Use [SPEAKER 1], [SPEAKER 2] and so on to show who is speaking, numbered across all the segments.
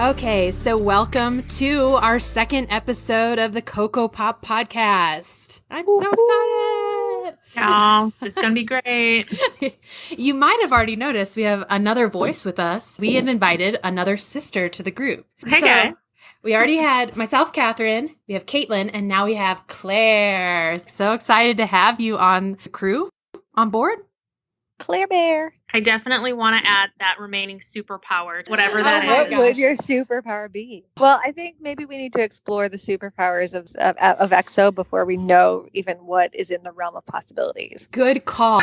[SPEAKER 1] Okay, so welcome to our second episode of the Kokopop podcast. I'm so excited.
[SPEAKER 2] Yeah, it's going to be great.
[SPEAKER 1] You might have already noticed we have another voice with us. We have invited another sister to the group.
[SPEAKER 2] Hey, guys.
[SPEAKER 1] We already had myself, Catherine, we have Caitlin, and now we have Claire. So excited to have you on the crew, on board.
[SPEAKER 3] Claire Bear.
[SPEAKER 2] I definitely want to add that remaining superpower, whatever that is.
[SPEAKER 3] What would your superpower be? Well, I think maybe we need to explore the superpowers of EXO before we know even what is in the realm of possibilities.
[SPEAKER 1] Good call.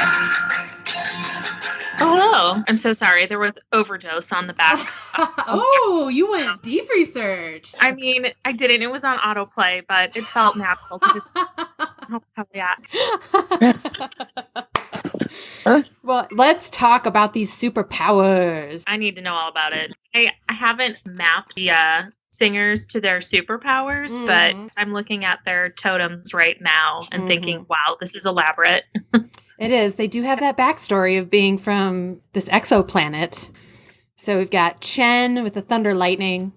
[SPEAKER 2] Oh, hello. I'm so sorry. There was overdose on the back.
[SPEAKER 1] Oh, you went deep research.
[SPEAKER 2] I mean, I didn't. It was on autoplay, but it felt natural to just... Oh, yeah.
[SPEAKER 1] Well, let's talk about these superpowers.
[SPEAKER 2] I need to know all about it. I haven't mapped the singers to their superpowers, but I'm looking at their totems right now and thinking, wow, this is elaborate.
[SPEAKER 1] It is. They do have that backstory of being from this exoplanet. So we've got Chen with the thunder lightning.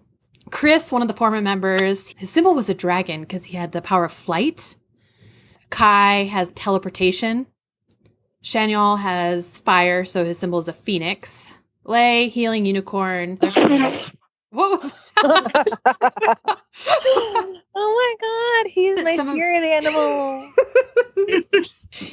[SPEAKER 1] Chris, one of the former members, his symbol was a dragon because he had the power of flight. Kai has teleportation. Shanyol has fire, so his symbol is a phoenix. Lei, healing unicorn. What was that?
[SPEAKER 3] Oh my God, he's my spirit animal.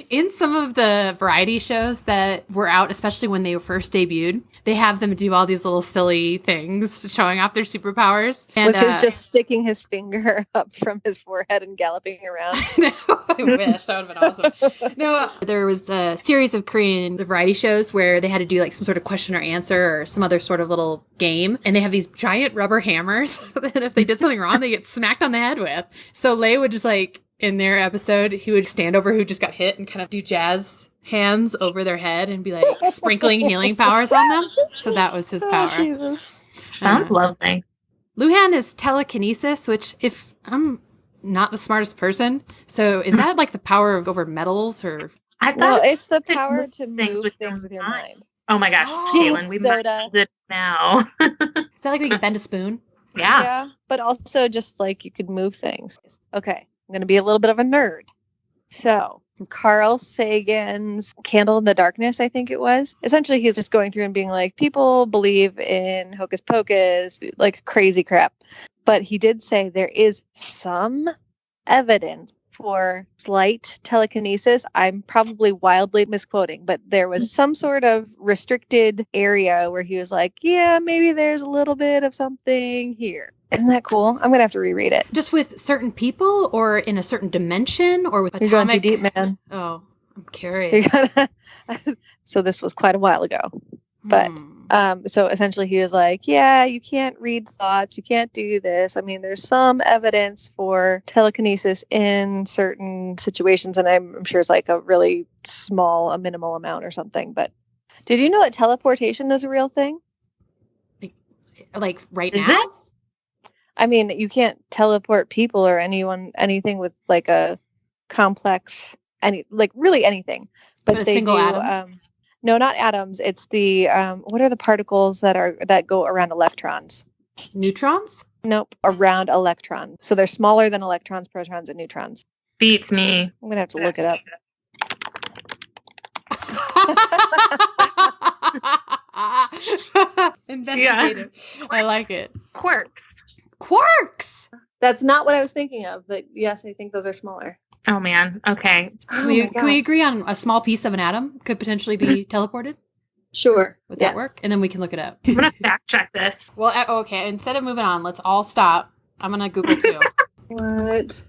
[SPEAKER 1] In some of the variety shows that were out, especially when they first debuted, they have them do all these little silly things showing off their superpowers. And,
[SPEAKER 3] was his just sticking his finger up from his forehead and galloping around?
[SPEAKER 1] No, I wish. That would have been awesome. No, there was a series of Korean variety shows where they had to do like some sort of question or answer or some other sort of little game. And they have these giant rubber hammers that if they did something wrong, they get smacked on the head with. So Lei would just like, in their episode, he would stand over who just got hit and kind of do jazz hands over their head and be like sprinkling healing powers on them. So that was his power.
[SPEAKER 2] Sounds lovely.
[SPEAKER 1] Luhan is telekinesis, which if I'm not the smartest person, so is that like the power of over metals or?
[SPEAKER 3] I thought it's the power to move things with your mind.
[SPEAKER 2] Oh my gosh, Caitlin, we mentioned it now.
[SPEAKER 1] Is that like we can bend a spoon?
[SPEAKER 2] Yeah,
[SPEAKER 3] but also just like you could move things. Okay. I'm going to be a little bit of a nerd. So, Carl Sagan's Candle in the Darkness, I think it was. Essentially, he's just going through and being like, people believe in hocus pocus, like crazy crap. But he did say there is some evidence for slight telekinesis. I'm probably wildly misquoting, but there was some sort of restricted area where he was like, yeah, maybe there's a little bit of something here. Isn't that cool? I'm going to have to reread it.
[SPEAKER 1] Just with certain people or in a certain dimension or with atomic?
[SPEAKER 3] You're going too deep, man.
[SPEAKER 1] Oh, I'm curious.
[SPEAKER 3] So this was quite a while ago. But so essentially he was like, yeah, you can't read thoughts. You can't do this. I mean, there's some evidence for telekinesis in certain situations. And I'm sure it's like a really small, a minimal amount or something. But did you know that teleportation is a real thing?
[SPEAKER 1] Like right now?
[SPEAKER 3] I mean, you can't teleport people or anything with like a complex, really anything. But
[SPEAKER 1] a
[SPEAKER 3] they
[SPEAKER 1] single
[SPEAKER 3] do,
[SPEAKER 1] atom?
[SPEAKER 3] No, not atoms. It's the what are the particles that go around electrons?
[SPEAKER 1] Neutrons?
[SPEAKER 3] Nope, around electrons. So they're smaller than electrons, protons, and neutrons.
[SPEAKER 2] Beats me.
[SPEAKER 3] I'm gonna have to look it up.
[SPEAKER 1] Investigative. Yeah. I like it. Quarks.
[SPEAKER 3] That's not what I was thinking of, but yes, I think those are smaller.
[SPEAKER 2] Oh man. Okay.
[SPEAKER 1] Can we agree on a small piece of an atom could potentially be teleported?
[SPEAKER 3] Sure.
[SPEAKER 1] Would that work? And then we can look it up.
[SPEAKER 2] I'm gonna fact check this.
[SPEAKER 1] Well, okay. Instead of moving on, let's all stop. I'm gonna Google too.
[SPEAKER 3] What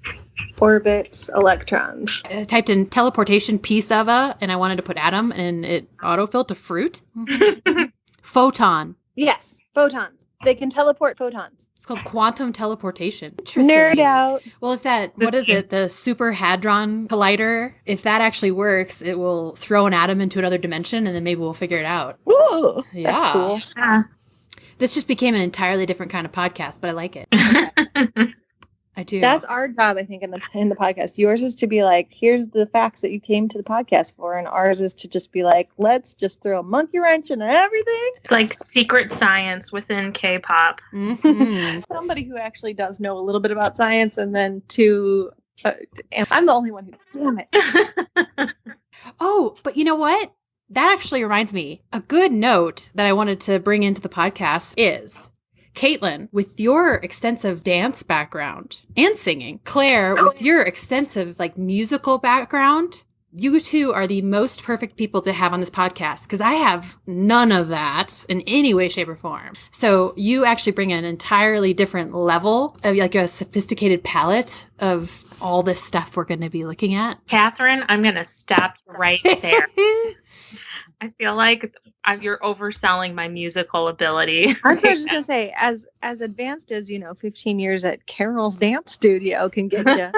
[SPEAKER 3] orbits electrons?
[SPEAKER 1] I typed in teleportation piece of and I wanted to put atom, and it autofilled to fruit. Photon.
[SPEAKER 3] Yes, photons. They can teleport photons.
[SPEAKER 1] It's called quantum teleportation. Interesting.
[SPEAKER 3] Nerd out.
[SPEAKER 1] Well, if what is it? The Super Hadron Collider. If that actually works, it will throw an atom into another dimension, and then maybe we'll figure it out.
[SPEAKER 3] Ooh, yeah. That's cool.
[SPEAKER 2] Yeah.
[SPEAKER 1] This just became an entirely different kind of podcast, but I like it. I do.
[SPEAKER 3] That's our job, I think, in the podcast. Yours is to be like, here's the facts that you came to the podcast for, and ours is to just be like, let's just throw a monkey wrench in everything.
[SPEAKER 2] It's like secret science within K-pop.
[SPEAKER 1] Mhm.
[SPEAKER 3] Somebody who actually does know a little bit about science, and then and I'm the only one who, damn it.
[SPEAKER 1] Oh, but you know what? That actually reminds me. A good note that I wanted to bring into the podcast is Caitlin, with your extensive dance background and singing, Claire, with your extensive musical background, you two are the most perfect people to have on this podcast because I have none of that in any way, shape, or form. So you actually bring an entirely different level of a sophisticated palette of all this stuff we're going to be looking at.
[SPEAKER 2] Catherine, I'm going to stop right there. I feel like you're overselling my musical ability.
[SPEAKER 3] That's what I was just going to say. As advanced as, 15 years at Carol's dance studio can get you.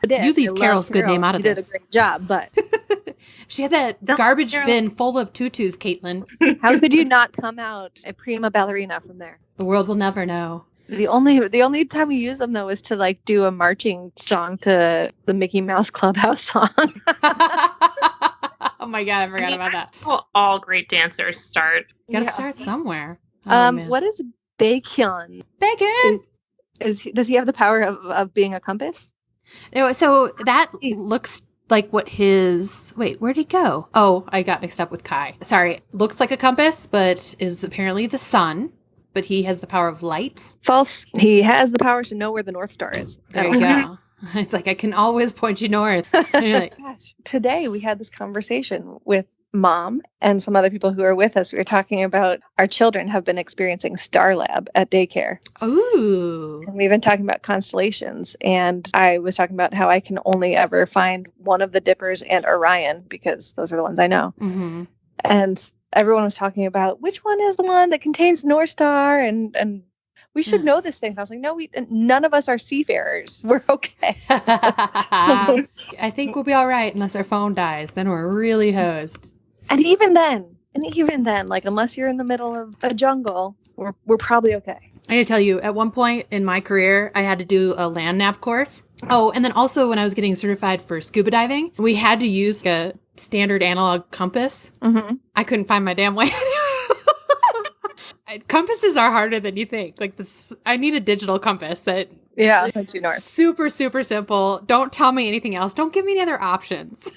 [SPEAKER 1] You leave Carol's good name out of this.
[SPEAKER 3] You did a great job, but
[SPEAKER 1] she had that garbage bin full of tutus, Caitlin.
[SPEAKER 3] How could you not come out a prima ballerina from there?
[SPEAKER 1] The world will never know.
[SPEAKER 3] The only time we use them, though, is to do a marching song to the Mickey Mouse Clubhouse song.
[SPEAKER 1] Oh my God, I forgot about that.
[SPEAKER 2] All great dancers start.
[SPEAKER 1] You gotta start somewhere. Oh,
[SPEAKER 3] what is Baekhyun?
[SPEAKER 1] Bacon!
[SPEAKER 3] Does he have the power of being a compass?
[SPEAKER 1] So that looks like what wait, where'd he go? Oh, I got mixed up with Kai. Sorry. Looks like a compass, but is apparently the sun. But he has the power of light.
[SPEAKER 3] False. He has the power to know where the North Star is.
[SPEAKER 1] There you go. It's like, I can always point you north.
[SPEAKER 3] Gosh. Today we had this conversation with Mom and some other people who are with us. We were talking about our children have been experiencing Star Lab at daycare.
[SPEAKER 1] Ooh.
[SPEAKER 3] And we've been talking about constellations. And I was talking about how I can only ever find one of the Dippers and Orion because those are the ones I know.
[SPEAKER 1] Mm-hmm.
[SPEAKER 3] And everyone was talking about which one is the one that contains the North Star and we should know this thing. And I was like, no, none of us are seafarers. We're okay.
[SPEAKER 1] I think we'll be all right unless our phone dies. Then we're really hosed.
[SPEAKER 3] And even then, unless you're in the middle of a jungle, we're probably okay.
[SPEAKER 1] I gotta tell you, at one point in my career, I had to do a land nav course. Oh, and then also when I was getting certified for scuba diving, we had to use a standard analog compass.
[SPEAKER 3] Mm-hmm.
[SPEAKER 1] I couldn't find my damn way. Compasses are harder than you think. I need a digital compass that
[SPEAKER 3] that's north.
[SPEAKER 1] Super, super simple. Don't tell me anything else. Don't give me any other options.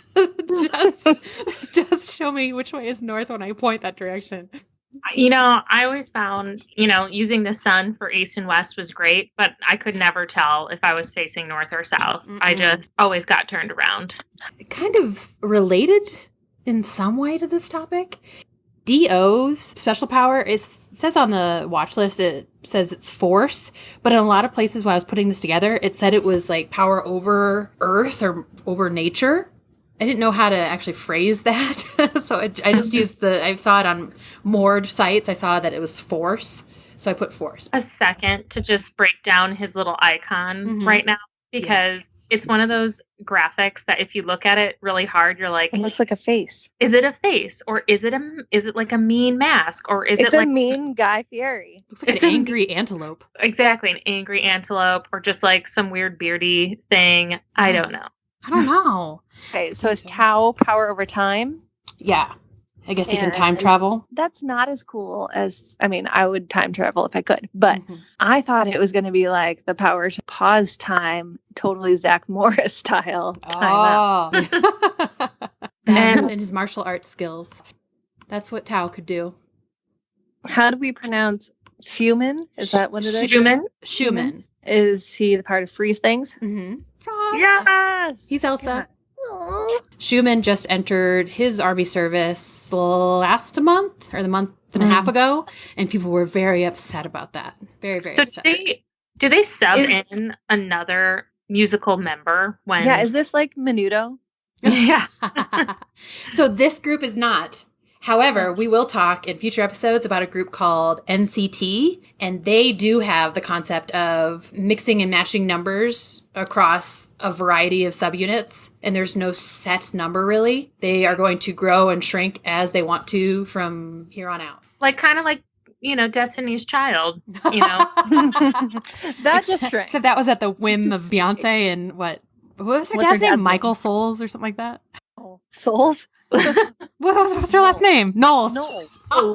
[SPEAKER 1] just show me which way is north when I point that direction.
[SPEAKER 2] I always found, using the sun for east and west was great, but I could never tell if I was facing north or south. Mm-mm. I just always got turned around.
[SPEAKER 1] Kind of related in some way to this topic. DO's special power says on the watch list, it says it's force, but in a lot of places when I was putting this together, it said it was power over earth or over nature. I didn't know how to actually phrase that. So I just used I saw it on moored sites. I saw that it was force. So I put force.
[SPEAKER 2] A second to just break down his little icon right now, because it's one of those graphics that if you look at it really hard, you're like,
[SPEAKER 3] it looks like a face.
[SPEAKER 2] Is it a face, or is it like a mean mask, or is
[SPEAKER 3] it's
[SPEAKER 2] it
[SPEAKER 3] a mean Guy Fieri?
[SPEAKER 1] Looks like an angry antelope.
[SPEAKER 2] Exactly, an angry antelope, or just some weird beardy thing. I don't know.
[SPEAKER 3] Okay, so is Tau power over time?
[SPEAKER 1] Yeah. I guess you can time travel.
[SPEAKER 3] That's not as cool as, I would time travel if I could, but I thought it was going to be the power to pause time, totally Zach Morris style time out.
[SPEAKER 1] And his martial arts skills. That's what Tao could do.
[SPEAKER 3] How do we pronounce Schumann? Is that what it is?
[SPEAKER 2] Schumann.
[SPEAKER 3] Is he the part of freeze things?
[SPEAKER 1] Mm-hmm. Frost.
[SPEAKER 3] Yes!
[SPEAKER 1] He's Elsa. Schumann just entered his army service last month or the month and a half ago, and people were very upset about that. Very, very upset.
[SPEAKER 2] Do they sub in another musical member when?
[SPEAKER 3] Yeah, is this like Menudo?
[SPEAKER 2] Yeah.
[SPEAKER 1] So this group is not. However, we will talk in future episodes about a group called NCT, and they do have the concept of mixing and matching numbers across a variety of subunits, and there's no set number really. They are going to grow and shrink as they want to from here on out.
[SPEAKER 2] Kind of like Destiny's Child,
[SPEAKER 3] That's just strange.
[SPEAKER 1] Except that was at the whim of Beyonce and what was her dad's name? Michael Souls or something like that?
[SPEAKER 3] Oh, Souls?
[SPEAKER 1] What's her last name? Knowles.
[SPEAKER 3] Knowles.
[SPEAKER 1] Oh.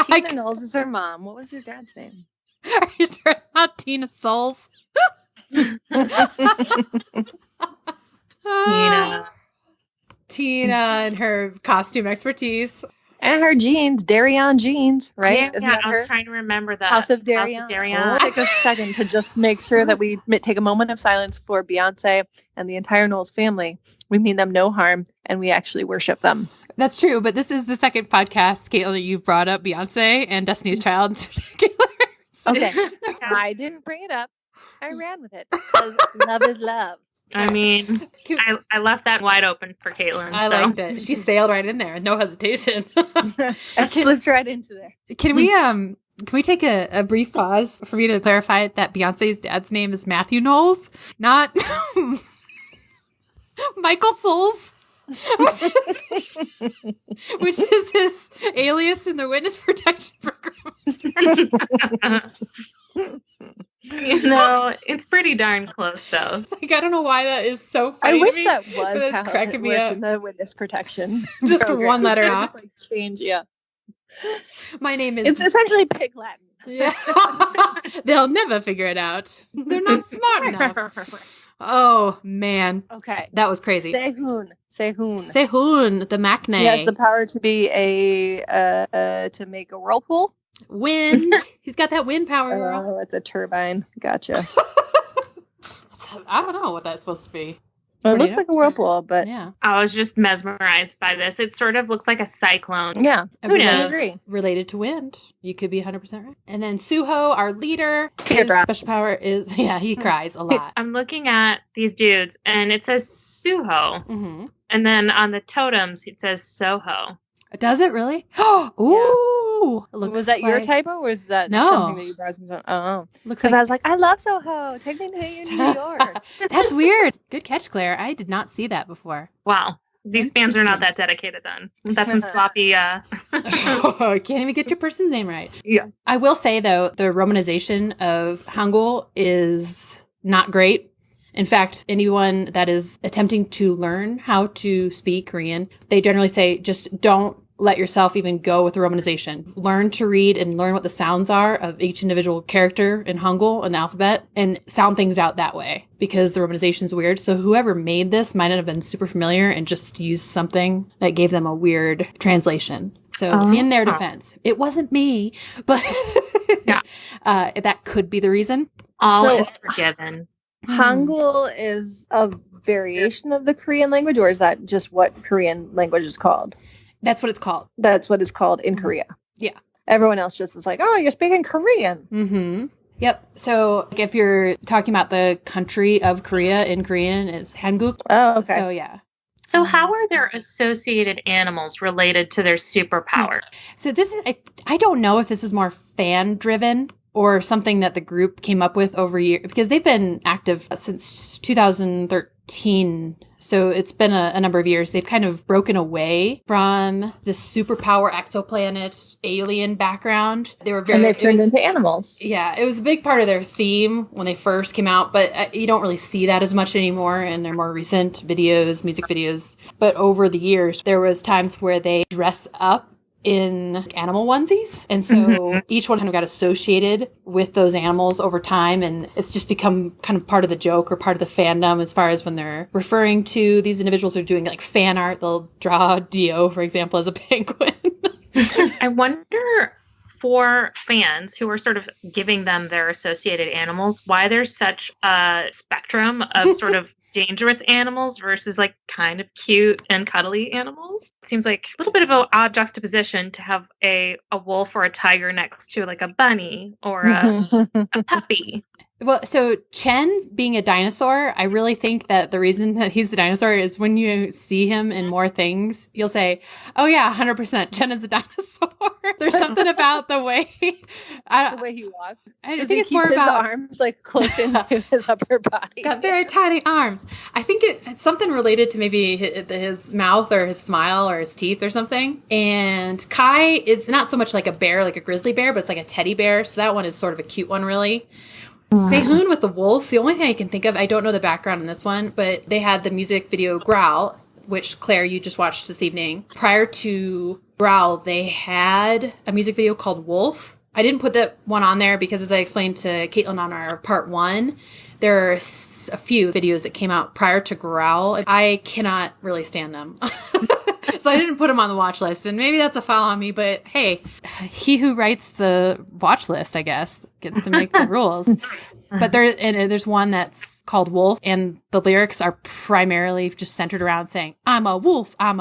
[SPEAKER 3] Tina Knowles is her mom. What was her dad's name?
[SPEAKER 1] Are you sure it's not Tina Souls? Tina and her costume expertise.
[SPEAKER 3] And her jeans, Darion jeans, right?
[SPEAKER 2] Yeah, I was trying to remember that.
[SPEAKER 3] House of Darion. We'll take a second to just make sure that we take a moment of silence for Beyonce and the entire Knowles family. We mean them no harm, and we actually worship them.
[SPEAKER 1] That's true, but this is the second podcast, Caitlin, that you've brought up Beyonce and Destiny's Child in particular.
[SPEAKER 3] Okay, I didn't bring it up. I ran with it because love is love.
[SPEAKER 2] I mean, I left that wide open for Caitlin.
[SPEAKER 1] I liked it. She sailed right in there, no hesitation.
[SPEAKER 3] I slipped right into there.
[SPEAKER 1] Can we take a brief pause for me to clarify that Beyonce's dad's name is Matthew Knowles, not Michael Souls, which is his alias in the witness protection program.
[SPEAKER 2] It's pretty darn close, though.
[SPEAKER 1] It's like, I don't know why that is so funny.
[SPEAKER 3] I wish
[SPEAKER 1] to me,
[SPEAKER 3] that was
[SPEAKER 1] but
[SPEAKER 3] how
[SPEAKER 1] cracking
[SPEAKER 3] it
[SPEAKER 1] me
[SPEAKER 3] works
[SPEAKER 1] up.
[SPEAKER 3] in the witness protection.
[SPEAKER 1] Just
[SPEAKER 3] program.
[SPEAKER 1] one letter off.
[SPEAKER 3] Just change, yeah.
[SPEAKER 1] My name is.
[SPEAKER 3] It's essentially Pig Latin.
[SPEAKER 1] Yeah. They'll never figure it out. They're not smart enough. Oh man.
[SPEAKER 3] Okay.
[SPEAKER 1] That was crazy.
[SPEAKER 3] Sehun.
[SPEAKER 1] Sehun, the Maknae.
[SPEAKER 3] He has the power to be to make a whirlpool.
[SPEAKER 1] Wind. He's got that wind power, girl.
[SPEAKER 3] Oh, it's a turbine. Gotcha.
[SPEAKER 1] I don't know what that's supposed to be.
[SPEAKER 3] Well, it looks like a whirlpool, but
[SPEAKER 1] yeah.
[SPEAKER 2] I was just mesmerized by this. It sort of looks like a cyclone.
[SPEAKER 3] Yeah.
[SPEAKER 2] Who knows?
[SPEAKER 3] I agree.
[SPEAKER 1] Related to wind. You could be 100% right. And then Suho, our leader, his
[SPEAKER 3] Teardrop.
[SPEAKER 1] special power is, he cries a lot.
[SPEAKER 2] I'm looking at these dudes, and it says Suho.
[SPEAKER 1] Mm-hmm.
[SPEAKER 2] And then on the totems, it says Soho.
[SPEAKER 1] Does it really? Ooh. It looks
[SPEAKER 3] Was that your
[SPEAKER 1] like-
[SPEAKER 3] typo, or was that
[SPEAKER 1] No.
[SPEAKER 3] something that you browsed? Oh.
[SPEAKER 1] Looks
[SPEAKER 3] Because
[SPEAKER 1] like
[SPEAKER 3] I was like, I love Soho. Take me to New York.
[SPEAKER 1] That's weird. Good catch, Claire. I did not see that before.
[SPEAKER 2] Wow. These fans are not
[SPEAKER 1] Interesting.
[SPEAKER 2] that dedicated then. That's some sloppy...
[SPEAKER 1] I can't even get your person's name right.
[SPEAKER 2] Yeah.
[SPEAKER 1] I will say, though, the romanization of Hangul is not great. In fact, anyone that is attempting to learn how to speak Korean, they generally say, just don't let yourself even go with the romanization. Learn to read and learn what the sounds are of each individual character in Hangul and the alphabet and sound things out that way because the romanization is weird. So whoever made this might not have been super familiar and just used something that gave them a weird translation. So in their defense, it wasn't me, but that could be the reason.
[SPEAKER 2] All
[SPEAKER 3] So-
[SPEAKER 2] is forgiven.
[SPEAKER 3] Hangul is a variation of the Korean language, or is that just what Korean language is called?
[SPEAKER 1] That's what it's called.
[SPEAKER 3] That's what it's called in Korea.
[SPEAKER 1] Yeah.
[SPEAKER 3] Everyone else just is like, oh, you're speaking Korean.
[SPEAKER 1] Mm-hmm. Yep. So if you're talking about the country of Korea in Korean, it's Hanguk.
[SPEAKER 3] Oh, okay.
[SPEAKER 1] So yeah.
[SPEAKER 2] So how are their associated animals related to their superpower?
[SPEAKER 1] So this is, I don't know if this is more fan driven or something that the group came up with over years, because they've been active since 2013. So it's been a number of years. They've kind of broken away from this superpower exoplanet alien background. They were very,
[SPEAKER 3] And they've turned into animals.
[SPEAKER 1] yeah, it was a big part of their theme when they first came out, but you don't really see that as much anymore in their more recent videos, music videos. But over the years, there was times where they dress up in animal onesies. And so each one kind of got associated with those animals over time. And it's just become kind of part of the joke or part of the fandom as far as when they're referring to these individuals are doing like fan art. They'll draw Dio, for example, as a penguin.
[SPEAKER 2] I wonder for fans who are sort of giving them their associated animals, why there's such a spectrum of sort of dangerous animals versus like kind of cute and cuddly animals. It seems like a little bit of an odd juxtaposition to have a wolf or a tiger next to like a bunny or a puppy.
[SPEAKER 1] Well, so Chen being a dinosaur, I really think that the reason that he's the dinosaur is when you see him in more things, you'll say, oh yeah, 100%, Chen is a dinosaur. There's something about the way
[SPEAKER 3] The way he walks.
[SPEAKER 1] I
[SPEAKER 3] Does
[SPEAKER 1] think
[SPEAKER 3] he
[SPEAKER 1] it's more
[SPEAKER 3] keep
[SPEAKER 1] about
[SPEAKER 3] his arms like close into his upper body.
[SPEAKER 1] got very tiny arms. I think it's something related to maybe his mouth or his smile or his teeth or something. And Kai is not so much like a bear, like a grizzly bear, but it's like a teddy bear. So that one is sort of a cute one, really. Sehun with the wolf, the only thing I can think of, I don't know the background in this one, but they had the music video Growl, which Claire, you just watched this evening. Prior to Growl, they had a music video called Wolf. I didn't put that one on there because, as I explained to Caitlin on our part 1, there are a few videos that came out prior to Growl. I cannot really stand them. So I didn't put them on the watch list, and maybe that's a foul on me, but hey, he who writes the watch list, I guess, gets to make the rules. But there's one that's called Wolf, and the lyrics are primarily just centered around saying, I'm a wolf, ah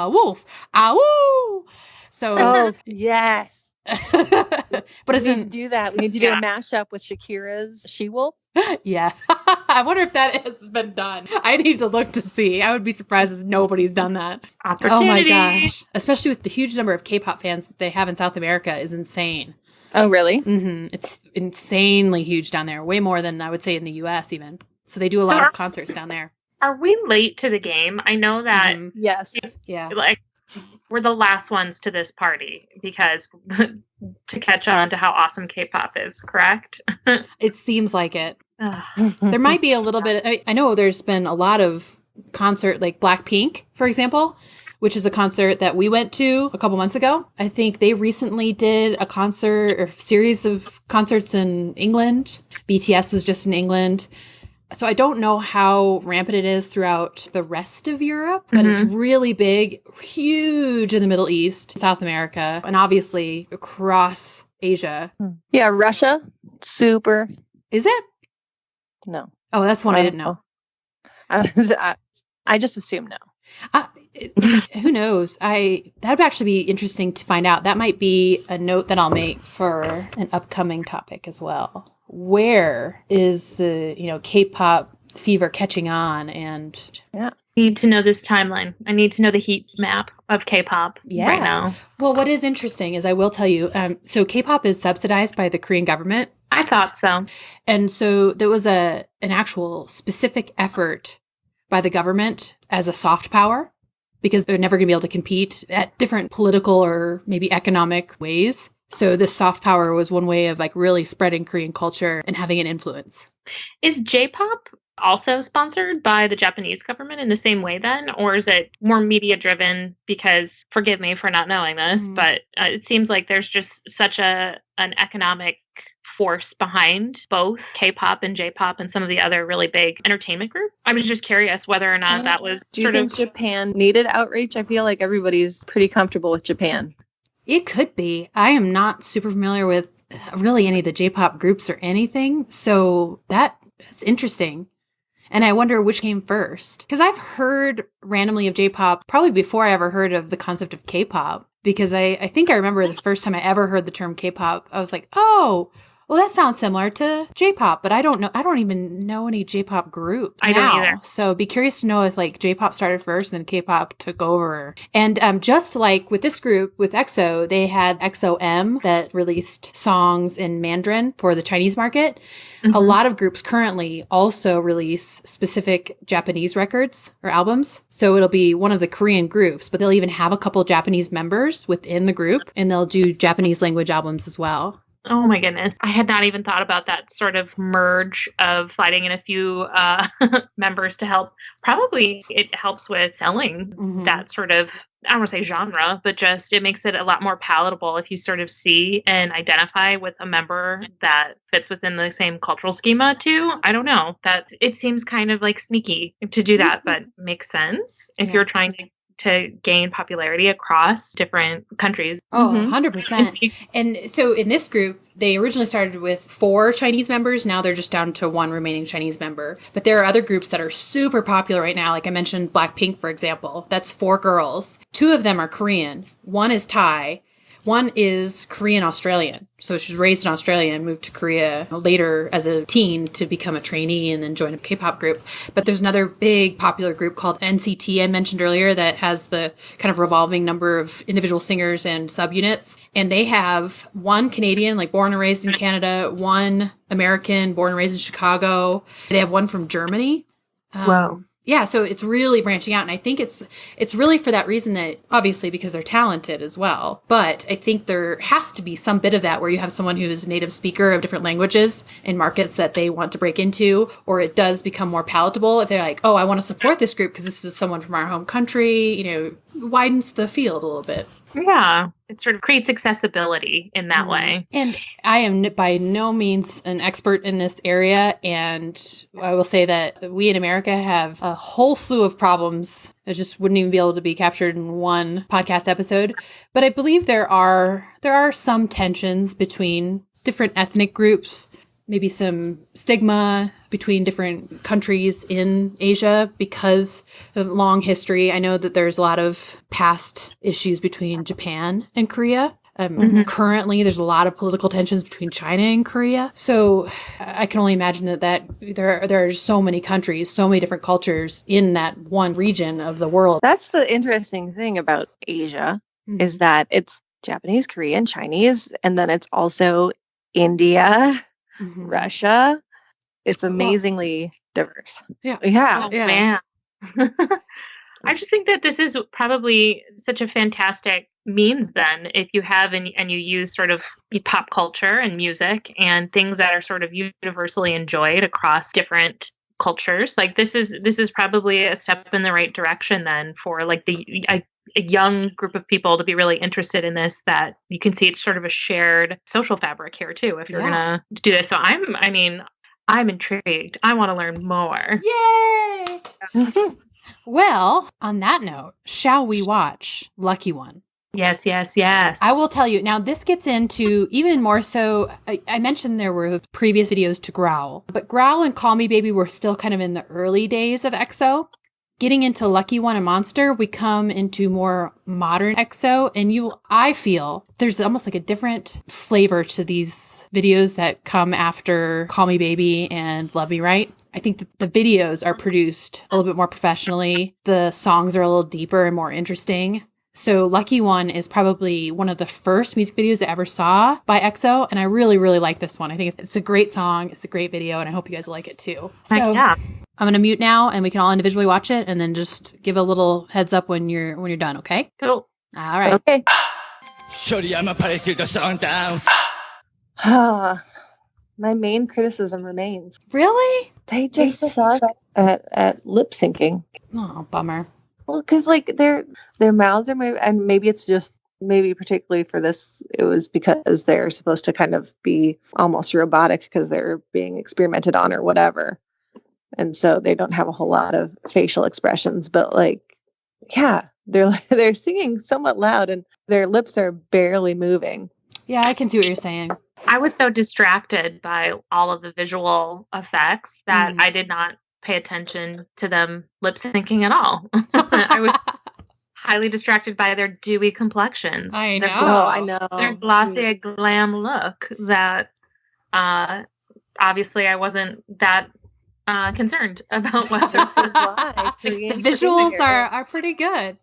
[SPEAKER 1] woo! So,
[SPEAKER 3] Oh, yes.
[SPEAKER 1] but
[SPEAKER 3] We
[SPEAKER 1] it's
[SPEAKER 3] need to
[SPEAKER 1] in,
[SPEAKER 3] do that. We need to do a mashup with Shakira's She-Wolf.
[SPEAKER 1] yeah. I wonder if that has been done. I need to look to see. I would be surprised if nobody's done that.
[SPEAKER 2] Opportunity.
[SPEAKER 1] Oh my gosh. Especially with the huge number of K-pop fans that they have in South America is insane.
[SPEAKER 3] Oh, really?
[SPEAKER 1] Mm-hmm. It's insanely huge down there. Way more than I would say in the US even. So they do a lot of concerts down there.
[SPEAKER 2] Are we late to the game? I know that
[SPEAKER 3] Yes.
[SPEAKER 1] Yeah.
[SPEAKER 2] like we're the last ones to this party because to catch on to how awesome K-pop is, correct?
[SPEAKER 1] It seems like it.
[SPEAKER 2] Ugh.
[SPEAKER 1] There might be a little bit. I know there's been a lot of concert, like Blackpink, for example, which is a concert that we went to a couple months ago. I think they recently did a concert or series of concerts in England. BTS was just in England. So I don't know how rampant it is throughout the rest of Europe, but it's really big, huge in the Middle East, South America, and obviously across Asia.
[SPEAKER 3] Yeah, Russia. Super.
[SPEAKER 1] Is it?
[SPEAKER 3] No.
[SPEAKER 1] Oh, that's one I didn't know.
[SPEAKER 3] I just assume no.
[SPEAKER 1] Who knows? That would actually be interesting to find out. That might be a note that I'll make for an upcoming topic as well. Where is the, K-pop fever catching on? And
[SPEAKER 2] I need to know this timeline. I need to know the heat map of K-pop right now.
[SPEAKER 1] Well, what is interesting is I will tell you, so K-pop is subsidized by the Korean government.
[SPEAKER 2] I thought so.
[SPEAKER 1] And so there was an actual specific effort by the government as a soft power because they're never going to be able to compete at different political or maybe economic ways. So this soft power was one way of really spreading Korean culture and having an influence.
[SPEAKER 2] Is J-pop also sponsored by the Japanese government in the same way then? Or is it more media driven? Because forgive me for not knowing this, but it seems like there's just such an economic force behind both K-pop and J-pop and some of the other really big entertainment groups. I was just curious whether or not that was
[SPEAKER 3] Do you think Japan needed outreach? I feel like everybody's pretty comfortable with Japan.
[SPEAKER 1] It could be. I am not super familiar with really any of the J-pop groups or anything. So that's interesting. And I wonder which came first. Because I've heard randomly of J-pop probably before I ever heard of the concept of K-pop. Because I think I remember the first time I ever heard the term K-pop, I was like, oh, well, that sounds similar to J-pop, but I don't know. I don't even know any J-pop group
[SPEAKER 2] I don't either.
[SPEAKER 1] So be curious to know if J-pop started first and then K-pop took over. And just like with this group, with EXO, they had EXO-M that released songs in Mandarin for the Chinese market. A lot of groups currently also release specific Japanese records or albums. So it'll be one of the Korean groups, but they'll even have a couple Japanese members within the group and they'll do Japanese language albums as well.
[SPEAKER 2] Oh my goodness. I had not even thought about that sort of merge of sliding in a few members to help. Probably it helps with selling that sort of, I don't want to say genre, but just it makes it a lot more palatable if you sort of see and identify with a member that fits within the same cultural schema too. I don't know. That it seems kind of sneaky to do that, but makes sense if you're trying to gain popularity across different countries.
[SPEAKER 1] Oh, 100%. And so in this group, they originally started with 4 Chinese members. Now they're just down to 1 remaining Chinese member. But there are other groups that are super popular right now. Like I mentioned, Blackpink, for example. That's 4 girls. 2 of them are Korean. 1 is Thai. One is Korean Australian. So she's raised in Australia and moved to Korea later as a teen to become a trainee and then join a K-pop group. But there's another big popular group called NCT I mentioned earlier that has the kind of revolving number of individual singers and subunits. And they have one Canadian, like born and raised in Canada, one American, born and raised in Chicago. They have one from Germany.
[SPEAKER 3] Wow.
[SPEAKER 1] Yeah, so it's really branching out. And I think it's really for that reason that, obviously, because they're talented as well. But I think there has to be some bit of that where you have someone who is a native speaker of different languages in markets that they want to break into, or it does become more palatable if they're like, oh, I want to support this group because this is someone from our home country, widens the field a little bit.
[SPEAKER 2] Yeah, it sort of creates accessibility in that way.
[SPEAKER 1] And I am by no means an expert in this area. And I will say that we in America have a whole slew of problems that just wouldn't even be able to be captured in one podcast episode. But I believe there are some tensions between different ethnic groups, maybe some stigma between different countries in Asia because of long history. I know that there's a lot of past issues between Japan and Korea. Currently, there's a lot of political tensions between China and Korea. So I can only imagine that there are so many countries, so many different cultures in that one region of the world.
[SPEAKER 3] That's the interesting thing about Asia is that it's Japanese, Korean, Chinese, and then it's also India, Russia. It's amazingly diverse.
[SPEAKER 1] Yeah.
[SPEAKER 3] Yeah.
[SPEAKER 2] Oh, man. I just think that this is probably such a fantastic means then if you have and you use sort of pop culture and music and things that are sort of universally enjoyed across different cultures. Like this is probably a step in the right direction then for like a young group of people to be really interested in this, that you can see it's sort of a shared social fabric here too if you're gonna do this. So I'm intrigued. I want to learn more.
[SPEAKER 1] Yay! Well, on that note, shall we watch Lucky One?
[SPEAKER 2] Yes, yes, yes.
[SPEAKER 1] I will tell you. Now, this gets into even more so. I mentioned there were previous videos to Growl, but Growl and Call Me Baby were still kind of in the early days of EXO. Getting into Lucky One and Monster, we come into more modern EXO, and I feel there's almost like a different flavor to these videos that come after Call Me Baby and Love Me Right. I think that the videos are produced a little bit more professionally. The songs are a little deeper and more interesting. So Lucky One is probably one of the first music videos I ever saw by EXO, and I really, really like this one. I think it's a great song, it's a great video, and I hope you guys like it too. So
[SPEAKER 2] yeah.
[SPEAKER 1] I'm going to mute now, and we can all individually watch it, and then just give a little heads up when you're done, okay?
[SPEAKER 2] Cool.
[SPEAKER 1] All right.
[SPEAKER 3] Okay.
[SPEAKER 4] Shorty, I'ma party till the sun down.
[SPEAKER 3] My main criticism remains.
[SPEAKER 1] Really?
[SPEAKER 3] They just suck at lip syncing.
[SPEAKER 1] Oh, bummer.
[SPEAKER 3] Well, because like their mouths are moving, and maybe it's just particularly for this, it was because they're supposed to kind of be almost robotic because they're being experimented on or whatever, and so they don't have a whole lot of facial expressions. But like, yeah, they're singing somewhat loud, and their lips are barely moving.
[SPEAKER 1] Yeah, I can see what you're saying.
[SPEAKER 2] I was so distracted by all of the visual effects that I did not pay attention to them lip syncing at all. I was highly distracted by their dewy complexions.
[SPEAKER 1] I know.
[SPEAKER 3] I know.
[SPEAKER 2] Their glossy glam look that obviously I wasn't that concerned about what this was like.
[SPEAKER 1] The visuals are pretty good.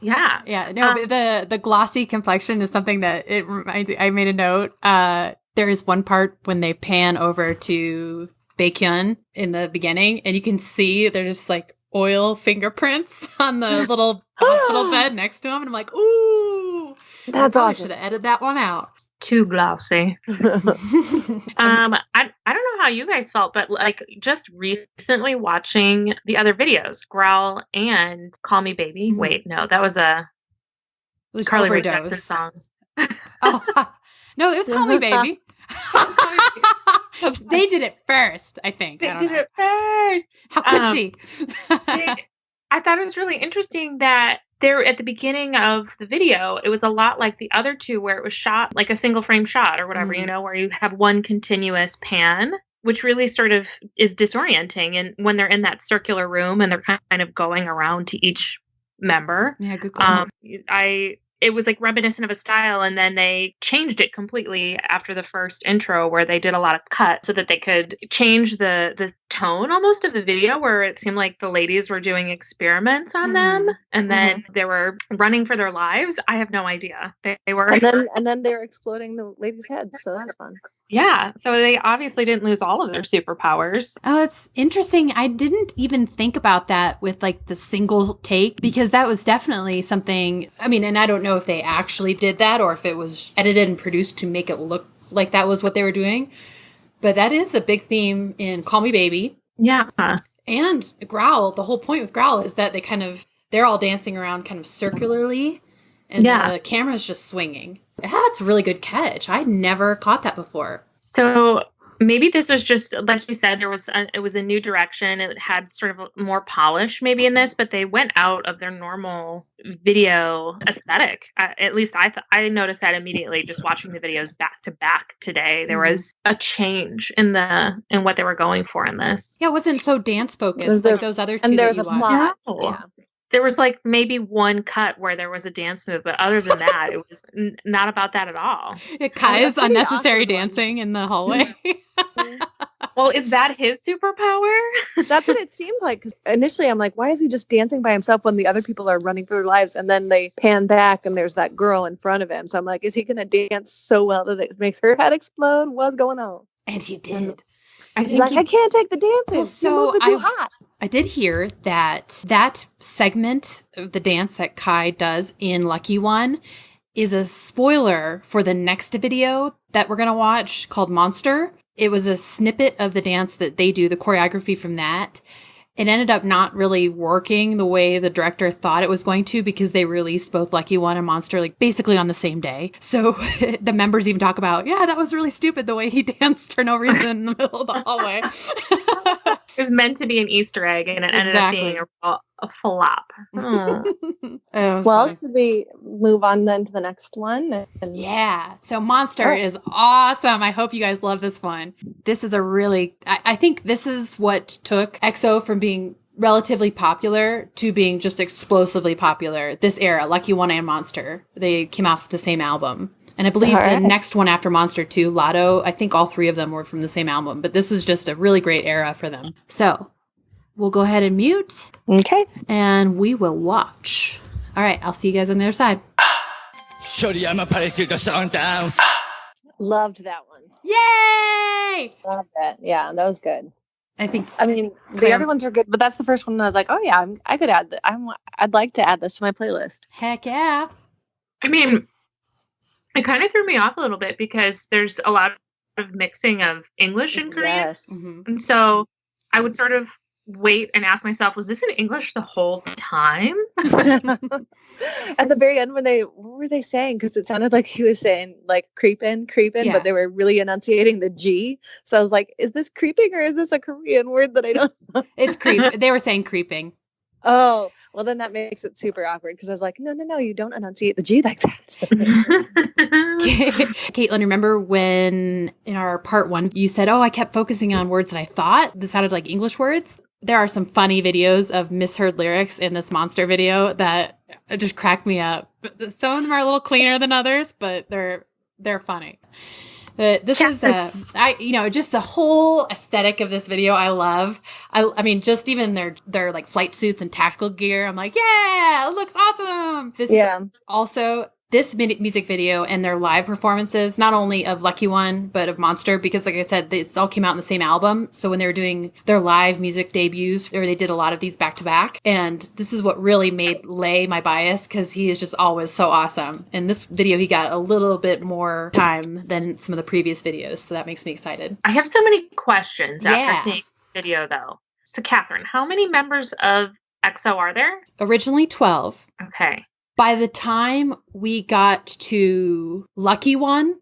[SPEAKER 2] Yeah.
[SPEAKER 1] Yeah. No, but the glossy complexion is something that it reminds me. I made a note. There is one part when they pan over to Baekhyun in the beginning, and you can see there's like oil fingerprints on the little hospital bed next to him. And I'm like, ooh,
[SPEAKER 3] that's awesome.
[SPEAKER 1] Should have edited that one out.
[SPEAKER 2] Too glossy. I don't know how you guys felt, but like just recently watching the other videos, Growl and Call Me Baby.
[SPEAKER 1] Mm-hmm.
[SPEAKER 2] Wait, no, that was a Carly Rae Jepsen song.
[SPEAKER 1] Oh, no, it was Call Me Baby. They did it first, I think.
[SPEAKER 2] They did it first.
[SPEAKER 1] How could she?
[SPEAKER 2] I thought it was really interesting that there at the beginning of the video, it was a lot like the other two where it was shot like a single frame shot or whatever, where you have one continuous pan, which really sort of is disorienting. And when they're in that circular room and they're kind of going around to each member,
[SPEAKER 1] yeah, good call.
[SPEAKER 2] it was like reminiscent of a style, and then they changed it completely after the first intro where they did a lot of cuts so that they could change the tone almost of the video, where it seemed like the ladies were doing experiments on them, and then they were running for their lives. I have no idea. They were
[SPEAKER 3] and then they were exploding the ladies' heads, so that's fun.
[SPEAKER 2] Yeah, so they obviously didn't lose all of their superpowers.
[SPEAKER 1] Oh, it's interesting. I didn't even think about that with like the single take, because that was definitely something, I mean, and I don't know if they actually did that or if it was edited and produced to make it look like that was what they were doing. But that is a big theme in Call Me Baby.
[SPEAKER 2] Yeah.
[SPEAKER 1] And Growl. The whole point with Growl is that they're all dancing around kind of circularly, and the camera's just swinging. That's a really good catch. I never caught that before.
[SPEAKER 2] So maybe this was just, like you said, it was a new direction. It had sort of more polish maybe in this, but they went out of their normal video aesthetic. At least I noticed that immediately just watching the videos back to back today. There was a change in what they were going for in this.
[SPEAKER 1] Yeah, it wasn't so dance focused like those other two.
[SPEAKER 3] And there was
[SPEAKER 1] that
[SPEAKER 3] a
[SPEAKER 1] you watched.
[SPEAKER 3] plot.
[SPEAKER 2] Yeah.
[SPEAKER 3] Yeah.
[SPEAKER 2] There was like maybe one cut where there was a dance move, but other than that, it was not about that at all.
[SPEAKER 1] Kai's unnecessary dancing in the hallway.
[SPEAKER 2] Well, is that his superpower?
[SPEAKER 3] That's what it seemed like. Because initially I'm like, why is he just dancing by himself when the other people are running for their lives? And then they pan back and there's that girl in front of him. So I'm like, is he going to dance so well that it makes her head explode? What's going on?
[SPEAKER 1] And he did.
[SPEAKER 3] He's like, I can't take the dancing.
[SPEAKER 1] Well, so
[SPEAKER 3] moves are too hot.
[SPEAKER 1] I did hear that segment of the dance that Kai does in Lucky One is a spoiler for the next video that we're going to watch called Monster. It was a snippet of the dance that they do, the choreography from that. It ended up not really working the way the director thought it was going to, because they released both Lucky One and Monster like basically on the same day. So the members even talk about, yeah, that was really stupid the way he danced for no reason in the middle of the hallway.
[SPEAKER 2] It was meant to be an Easter egg, and it ended up being a flop.
[SPEAKER 5] Well, should we move on then to the next one?
[SPEAKER 1] Yeah. So Monster is awesome. I hope you guys love this one. This is I think this is what took EXO from being relatively popular to being just explosively popular. This era, Lucky One and Monster, they came off the same album. And I believe the next one after Monster 2, Lotto, I think all three of them were from the same album. But this was just a really great era for them. So we'll go ahead and mute.
[SPEAKER 3] Okay.
[SPEAKER 1] And we will watch. All right. I'll see you guys on the other side.
[SPEAKER 4] Shorty, I'm a party to the sundown.
[SPEAKER 5] Loved that one.
[SPEAKER 1] Yay!
[SPEAKER 5] Loved it. Yeah, that was good.
[SPEAKER 1] I
[SPEAKER 3] mean, the other ones are good, but that's the first one. I was like, oh yeah, I could add that. I'd like to add this to my playlist.
[SPEAKER 1] Heck yeah.
[SPEAKER 2] I mean, it kind of threw me off a little bit because there's a lot of mixing of English and Korean.
[SPEAKER 5] Yes.
[SPEAKER 2] And so I would sort of wait and ask myself, was this in English the whole time?
[SPEAKER 3] At the very end, what were they saying? Because it sounded like he was saying like creeping, but they were really enunciating the G. So I was like, is this creeping or is this a Korean word that I don't know?
[SPEAKER 1] It's creep. They were saying creeping.
[SPEAKER 3] Oh, well, then that makes it super awkward because I was like, no, you don't enunciate the G like that.
[SPEAKER 1] Caitlin, remember when in our part 1, you said, I kept focusing on words that I thought that sounded like English words? There are some funny videos of misheard lyrics in this Monster video that just crack me up. Some of them are a little cleaner than others, but they're funny. This is just the whole aesthetic of this video I love. I mean, just even their like flight suits and tactical gear. I'm like, yeah, it looks awesome. This is also this music video and their live performances, not only of Lucky One, but of Monster, because like I said, it all came out in the same album. So when they were doing their live music debuts, they did a lot of these back to back. And this is what really made Lay my bias, because he is just always so awesome. In this video, he got a little bit more time than some of the previous videos. So that makes me excited.
[SPEAKER 2] I have so many questions after seeing the video, though. So Catherine, how many members of EXO are there?
[SPEAKER 1] Originally 12.
[SPEAKER 2] Okay.
[SPEAKER 1] By the time we got to Lucky One,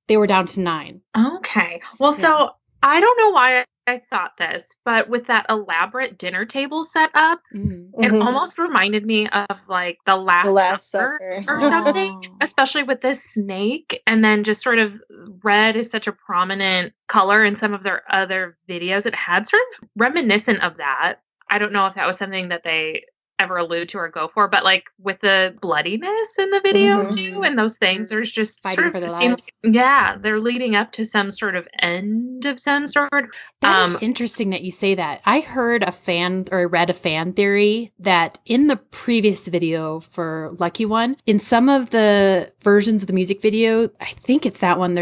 [SPEAKER 1] they were down to 9.
[SPEAKER 2] Okay. Well, so I don't know why I thought this, but with that elaborate dinner table set up, it almost reminded me of like the Last Supper or something, especially with this snake. And then just sort of red is such a prominent color in some of their other videos. It had sort of reminiscent of that. I don't know if that was something that they ever allude to or go for, but like with the bloodiness in the video
[SPEAKER 5] Mhm.
[SPEAKER 2] too, and those things, there's just
[SPEAKER 1] Fighting
[SPEAKER 2] sort of
[SPEAKER 1] for their
[SPEAKER 2] seem
[SPEAKER 1] lives.
[SPEAKER 2] like, yeah, they're leading up to some sort of end of some sort.
[SPEAKER 1] That is interesting that you say that. I heard a fan, or I read a fan theory that in the previous video for Lucky One, in some of the versions of the music video, I think it's that one,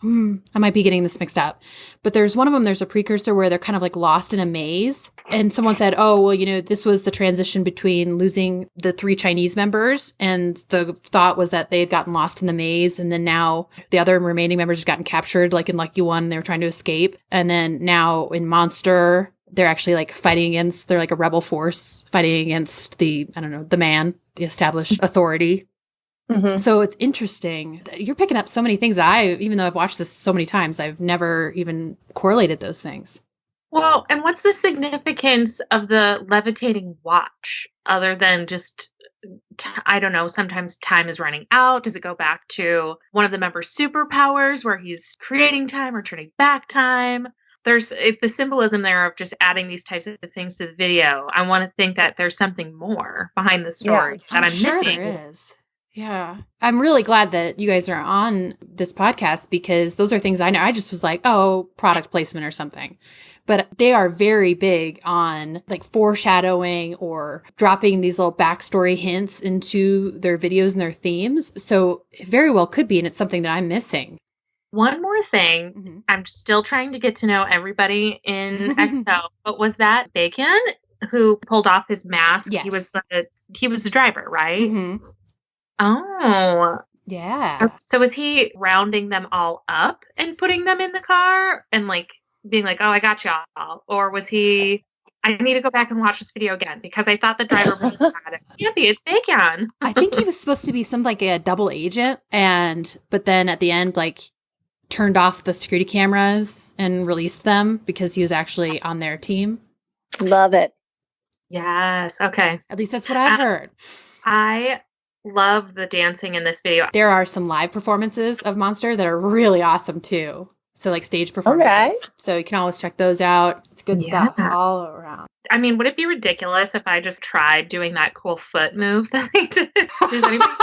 [SPEAKER 1] I might be getting this mixed up, but there's one of them, there's a precursor where they're kind of like lost in a maze. And someone said, oh, well, this was the transition between losing the 3 Chinese members. And the thought was that they had gotten lost in the maze. And then now the other remaining members had gotten captured, like in Lucky One, they were trying to escape. And then now in Monster, they're actually like they're like a rebel force fighting against the established authority.
[SPEAKER 5] Mhm.
[SPEAKER 1] So it's interesting. You're picking up so many things. Even though I've watched this so many times, I've never even correlated those things.
[SPEAKER 2] Well, and what's the significance of the levitating watch other than just, I don't know, sometimes time is running out? Does it go back to one of the members' superpowers where he's creating time or turning back time? There's the symbolism there of just adding these types of things to the video. I want to think that there's something more behind the story that I'm
[SPEAKER 1] sure
[SPEAKER 2] missing.
[SPEAKER 1] There is. Yeah. I'm really glad that you guys are on this podcast because those are things I know. I just was like, oh, product placement or something. But they are very big on like foreshadowing or dropping these little backstory hints into their videos and their themes. So it very well could be, and it's something that I'm missing.
[SPEAKER 2] One more thing.
[SPEAKER 1] Mhm.
[SPEAKER 2] I'm still trying to get to know everybody in EXO, but was that Bacon who pulled off his mask?
[SPEAKER 1] Yes.
[SPEAKER 2] He was the driver, right?
[SPEAKER 1] Mm-hmm.
[SPEAKER 2] Oh.
[SPEAKER 1] Yeah.
[SPEAKER 2] So was he rounding them all up and putting them in the car and like being like, oh, I got y'all? Or was he, I need to go back and watch this video again because I thought the driver was bad. It can't be, it's Bacon.
[SPEAKER 1] I think he was supposed to be some like a double agent, but then at the end, like turned off the security cameras and released them because he was actually on their team.
[SPEAKER 5] Love it.
[SPEAKER 2] Yes. Okay.
[SPEAKER 1] At least that's what I heard.
[SPEAKER 2] I love the dancing in this video.
[SPEAKER 1] There are some live performances of Monster that are really awesome too. So like stage performances.
[SPEAKER 5] Okay.
[SPEAKER 1] So you can always check those out. It's good stuff all around.
[SPEAKER 2] I mean, would it be ridiculous if I just tried doing that cool foot move that they did? Does anybody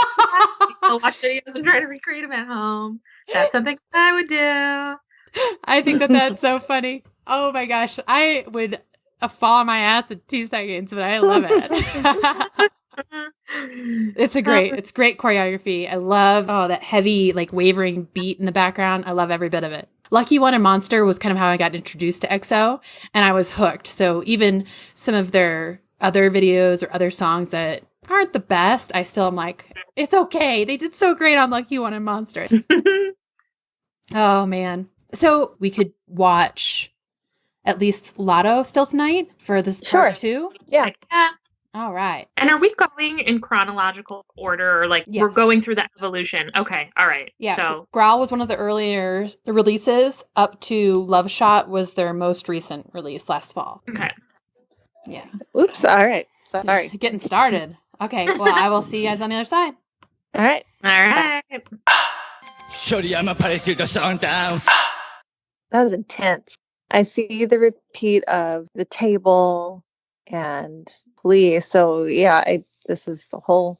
[SPEAKER 2] I'll watch videos and try to recreate them at home? That's something I would do.
[SPEAKER 1] I think that's so funny. Oh my gosh. I would fall on my ass in 2 seconds, but I love it. It's great choreography. I love that heavy like wavering beat in the background. I love every bit of it. Lucky One and Monster was kind of how I got introduced to EXO, and I was hooked. So even some of their other videos or other songs that aren't the best, I still am like, it's okay. They did so great on Lucky One and Monster. Oh man. So we could watch at least Lotto still tonight for this part 2?
[SPEAKER 5] Yeah.
[SPEAKER 2] Yeah.
[SPEAKER 1] All right.
[SPEAKER 2] And are we going in chronological order or like we're
[SPEAKER 1] Yes.
[SPEAKER 2] going through the evolution? Okay. All right.
[SPEAKER 1] Yeah.
[SPEAKER 2] So
[SPEAKER 1] Growl was one of the earlier releases up to Love Shot was their most recent release last fall.
[SPEAKER 2] okay.
[SPEAKER 1] Yeah.
[SPEAKER 5] Oops. All right. Sorry.
[SPEAKER 1] Getting started. Okay. Well, I will see you guys on the other side.
[SPEAKER 5] All right.
[SPEAKER 2] All right.
[SPEAKER 4] Shorty, I'ma party till the sun down.
[SPEAKER 5] That was intense. I see the repeat of the table and police. So yeah, this is a whole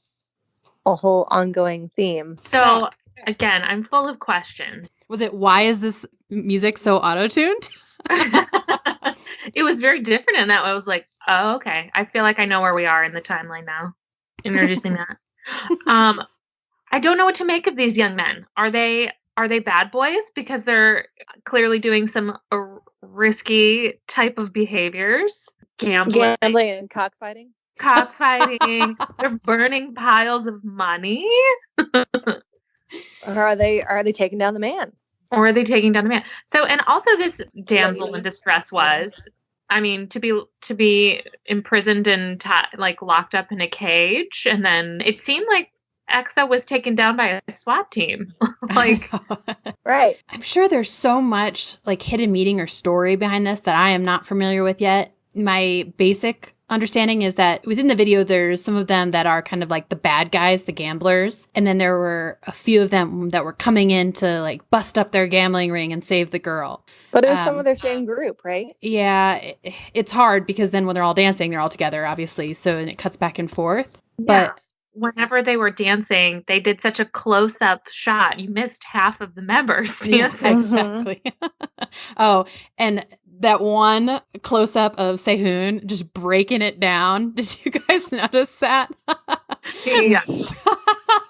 [SPEAKER 5] ongoing theme.
[SPEAKER 2] So again, I'm full of questions.
[SPEAKER 1] Was it, why is this music so auto-tuned?
[SPEAKER 2] It was very different in that way. I was like, oh, okay. I feel like I know where we are in the timeline now. Introducing that. I don't know what to make of these young men. Are they bad boys because they're clearly doing some risky type of behaviors? Gambling
[SPEAKER 5] and cockfighting.
[SPEAKER 2] Cockfighting. They're burning piles of money.
[SPEAKER 5] Or are they taking down the man?
[SPEAKER 2] Or are they taking down the man? So, and also this damsel in distress was, I mean, to be imprisoned and like locked up in a cage, and then it seemed like EXO was taken down by a SWAT team. Like,
[SPEAKER 5] right.
[SPEAKER 1] I'm sure there's so much like hidden meaning or story behind this that I am not familiar with yet. My basic understanding is that within the video, there's some of them that are kind of like the bad guys, the gamblers. And then there were a few of them that were coming in to like bust up their gambling ring and save the girl.
[SPEAKER 5] But it was some of their same group, right?
[SPEAKER 1] Yeah, it's hard because then when they're all dancing, they're all together, obviously. So and it cuts back and forth.
[SPEAKER 2] Yeah.
[SPEAKER 1] But
[SPEAKER 2] whenever they were dancing, they did such a close-up shot. You missed half of the members dancing.
[SPEAKER 1] Yeah, exactly. Oh, and that one close-up of Sehun just breaking it down. Did you guys notice that?
[SPEAKER 2] Yeah.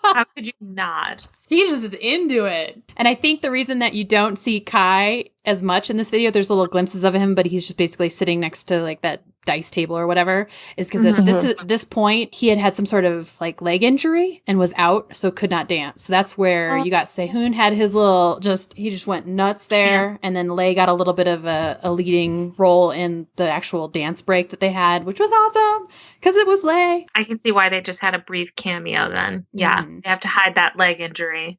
[SPEAKER 2] How could you not?
[SPEAKER 1] He just is into it. And I think the reason that you don't see Kai as much in this video, there's little glimpses of him, but he's just basically sitting next to like that dice table or whatever, is because at this point he had some sort of like leg injury and was out, so could not dance. So that's where you got Sehun had his little he just went nuts there. Yeah. And then Lei got a little bit of a leading role in the actual dance break that they had, which was awesome because it was Lei.
[SPEAKER 2] I can see why they just had a brief cameo then. Yeah. They have to hide that leg injury.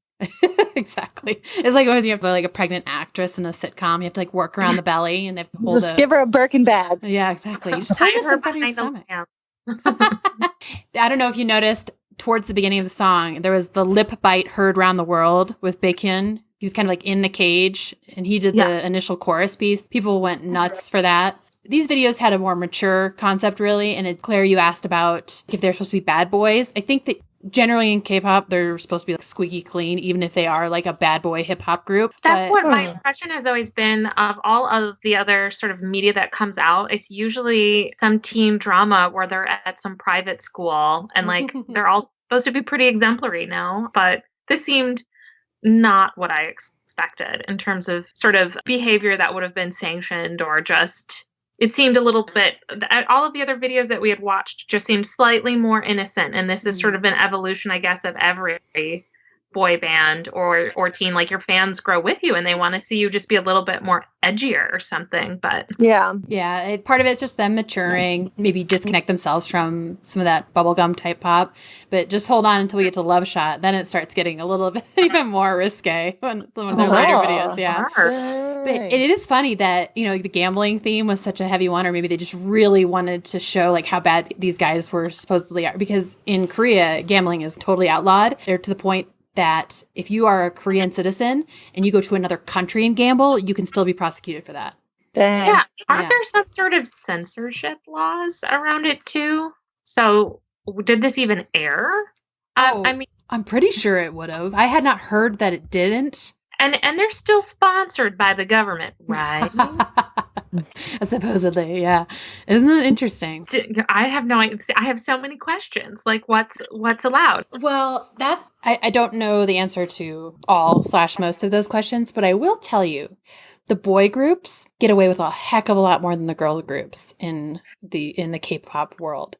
[SPEAKER 1] Exactly. It's like when you have like a pregnant actress in a sitcom, you have to like work around the belly and they have to hold
[SPEAKER 5] give her a Birkin bag.
[SPEAKER 1] Yeah, exactly. You just hold this in front of your stomach. I don't know if you noticed towards the beginning of the song, there was the lip bite heard around the world with Baekhyun. He was kind of like in the cage and he did the initial chorus piece. People went nuts for that. These videos had a more mature concept, really. And Claire, you asked about if they're supposed to be bad boys. I think that generally in K-pop, they're supposed to be like squeaky clean, even if they are like a bad boy hip hop group.
[SPEAKER 2] That's what my impression has always been of all of the other sort of media that comes out. It's usually some teen drama where they're at some private school and like they're all supposed to be pretty exemplary now. But this seemed not what I expected in terms of sort of behavior that would have been sanctioned or just... It seemed a little bit, all of the other videos that we had watched just seemed slightly more innocent. And this is sort of an evolution, I guess, of every boy band or teen. Like your fans grow with you and they want to see you just be a little bit more edgier or something. But
[SPEAKER 1] yeah, part of it's just them maturing, maybe disconnect themselves from some of that bubblegum type pop. But just hold on until we get to Love Shot. Then it starts getting a little bit even more risque when they're later videos. Yeah. But it is funny that, you know, the gambling theme was such a heavy one, or maybe they just really wanted to show like how bad these guys were supposedly are. Because in Korea, gambling is totally outlawed. They're to the point that if you are a Korean citizen and you go to another country and gamble, you can still be prosecuted for that.
[SPEAKER 5] Dang.
[SPEAKER 2] Yeah. Aren't there some sort of censorship laws around it too? So did this even air? I mean, I'm
[SPEAKER 1] pretty sure it would have. I had not heard that it didn't.
[SPEAKER 2] And they're still sponsored by the government, right?
[SPEAKER 1] Supposedly, yeah. Isn't it interesting?
[SPEAKER 2] I have no idea. I have so many questions. Like, what's allowed?
[SPEAKER 1] Well, I don't know the answer to all/most of those questions, but I will tell you, the boy groups get away with a heck of a lot more than the girl groups in the K-pop world.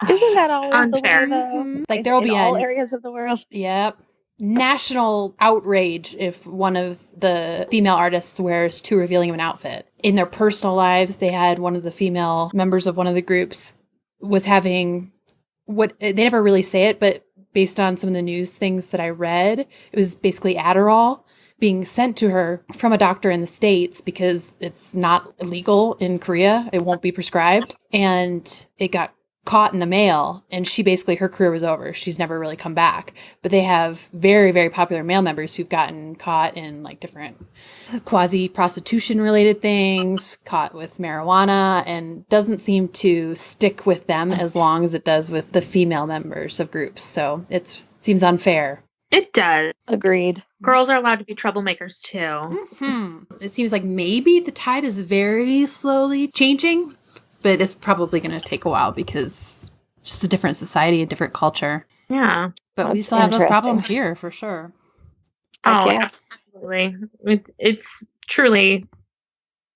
[SPEAKER 3] Isn't that always
[SPEAKER 2] unfair?
[SPEAKER 3] The way, though?
[SPEAKER 1] Like there will be
[SPEAKER 3] all areas of the world.
[SPEAKER 1] Yep. National outrage if one of the female artists wears too revealing of an outfit. In their personal lives, they had one of the female members of one of the groups was having what they never really say it, but based on some of the news things that I read, it was basically Adderall being sent to her from a doctor in the States because it's not illegal in Korea. It won't be prescribed. And it got caught in the mail, and her career was over. She's never really come back. But they have very, very popular male members who've gotten caught in like different quasi-prostitution related things, caught with marijuana, and doesn't seem to stick with them as long as it does with the female members of groups. So it seems unfair.
[SPEAKER 2] It does.
[SPEAKER 3] Agreed.
[SPEAKER 2] Girls are allowed to be troublemakers too.
[SPEAKER 1] Mm-hmm. It seems like maybe the tide is very slowly changing, but it's probably going to take a while because it's just a different society, a different culture.
[SPEAKER 2] Yeah.
[SPEAKER 1] But we still have those problems here for sure.
[SPEAKER 2] Oh, absolutely. It's truly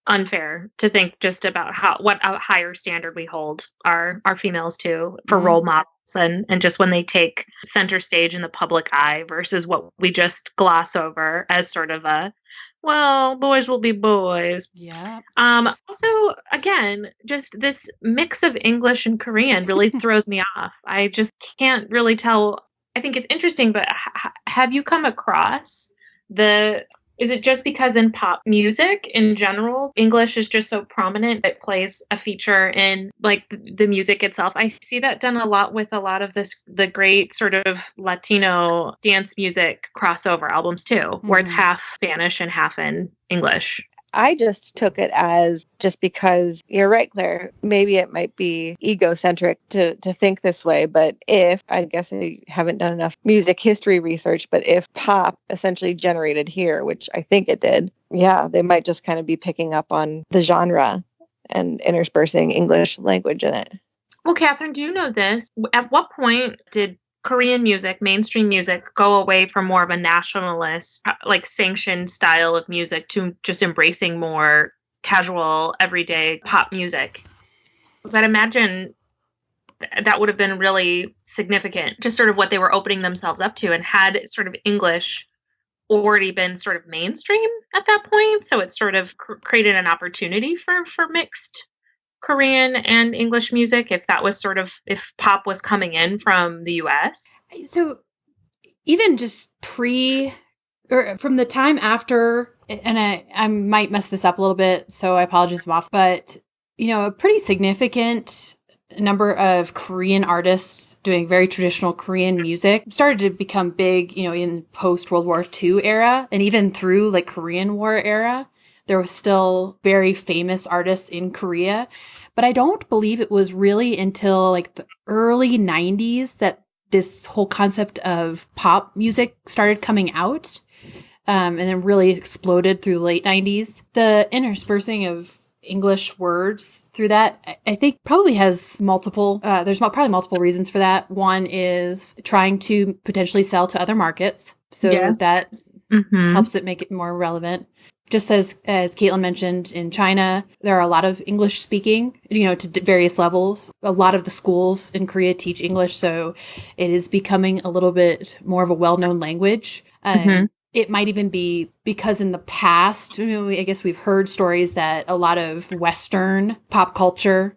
[SPEAKER 2] unfair to think just about what a higher standard we hold our females to for role models and just when they take center stage in the public eye versus what we just gloss over as sort of a, well, boys will be boys.
[SPEAKER 1] Yeah.
[SPEAKER 2] Also, again, just this mix of English and Korean really throws me off. I just can't really tell. I think it's interesting, but have you come across the Is it just because in pop music in general, English is just so prominent, it plays a feature in like the music itself? I see that done a lot with a lot of the great sort of Latino dance music crossover albums too, where it's half Spanish and half in English.
[SPEAKER 3] I just took it as just because you're right, Claire. Maybe it might be egocentric to think this way, but I guess I haven't done enough music history research, but if pop essentially generated here, which I think it did, yeah, they might just kind of be picking up on the genre and interspersing English language in it.
[SPEAKER 2] Well, Catherine, do you know this? At what point did Korean music, mainstream music, go away from more of a nationalist, like sanctioned style of music to just embracing more casual, everyday pop music? Because I'd imagine that would have been really significant, just sort of what they were opening themselves up to, and had sort of English already been sort of mainstream at that point. So it sort of created an opportunity for mixed Korean and English music, if pop was coming in from the US.
[SPEAKER 1] So even just or from the time after, and I might mess this up a little bit, so I apologize if I'm off, but a pretty significant number of Korean artists doing very traditional Korean music started to become big, in post World War II era, and even through like Korean War era. There was still very famous artists in Korea, but I don't believe it was really until like the early 90s that this whole concept of pop music started coming out, and then really exploded through the late 90s. The interspersing of English words through that, I think probably has there's probably multiple reasons for that. One is trying to potentially sell to other markets. So that helps it make it more relevant. Just as Caitlin mentioned, in China, there are a lot of English speaking, to various levels. A lot of the schools in Korea teach English, so it is becoming a little bit more of a well-known language. It might even be because in the past, I guess we've heard stories that a lot of Western pop culture